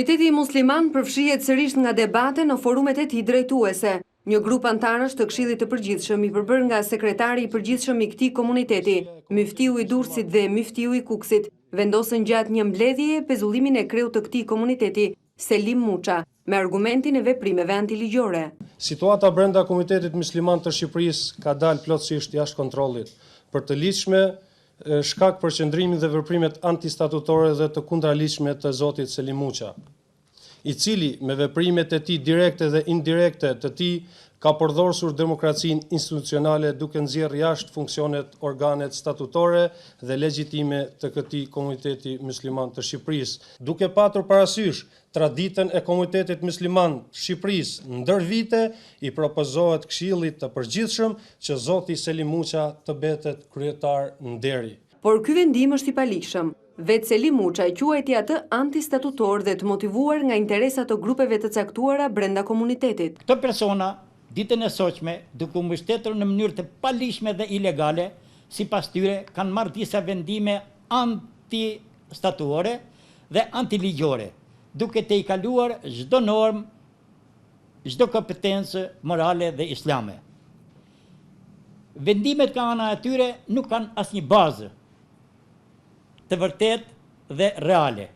Komuniteti musliman përfshihet sërish nga debate në forumet e tij drejtuese. Një grup antarësh të Këshillit të Përgjithshëm i përbërë nga sekretari i përgjithshëm i këtij komuniteti, Muftiu i Durrësit dhe Muftiu i Kukësit, vendosën gjatë një mbledhjeje pezullimin e kreut të këtij komuniteti, Selim Muça, me argumentin e veprimeve antiligjore. Situata brenda Komunitetit Musliman të Shqipërisë ka dalë plotësisht jashtë kontrollit, për të ligjshme shkak për qëndrimin dhe veprimet antistatutore dhe të kundraligjshme të zotit Selim Muça, i cili me veprimet e tij direkte dhe indirekte të tij ka përdorur demokracinë institucionale duke nxjerrë jashtë funksionet organet statutore dhe legjitime të këtij komuniteti musliman të Shqipërisë, duke patur parasysh traditën e komunitetit musliman të Shqipërisë ndër vite, i propozohet Këshillit të Përgjithshëm që zoti Selim Muça të betet kryetar nderi. Por ky vendim është i palikshëm. Vetë Selim Muça e quajti atë antistatutor dhe të motivuar nga interesa të grupeve të caktuara brenda komunitetit. Këto persona ditën e sotme, duke u mbështetur në mënyrë të palishme dhe ilegale, sipas tyre kanë marrë disa vendime antistatuore dhe antiligjore, duke të i kaluar çdo normë, çdo kompetencë morale dhe islame. Vendimet nga ana e tyre nuk kanë asnjë bazë të vërtet dhe reale.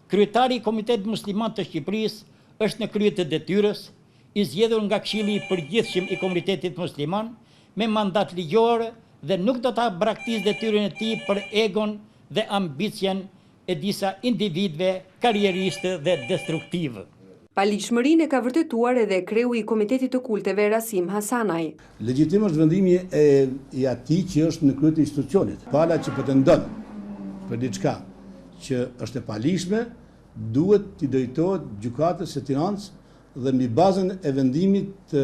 Kryetari i Komitetit Musliman të Shqipërisë është në krye të detyrës, i zgjedhur nga Këshilli i Përgjithshëm i Komunitetit Musliman me mandat ligjor dhe nuk do ta braktisë detyrën e tij për egon dhe ambicien e disa individëve karrieristë dhe destruktiv. Palikshmërinë e ka vërtetuar edhe kreu i Komitetit të Kulteve Rasim Hasanaj. Legjitim është vendimi i atij që është në krye të institucionit. Pala që pretendon për diçka që është e palishme, duhet t'i drejtohet gjykatës së Tiranës dhe mbi bazën e vendimit që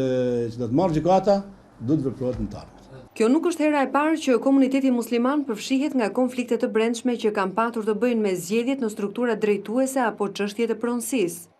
do të marrë gjykata, duhet veprohet në tarë. Kjo nuk është hera e parë që komuniteti musliman përfshihet nga konflikte të brendshme që kanë patur të bëjnë me zgjedhjet në struktura drejtuese apo çështje të pronësisë.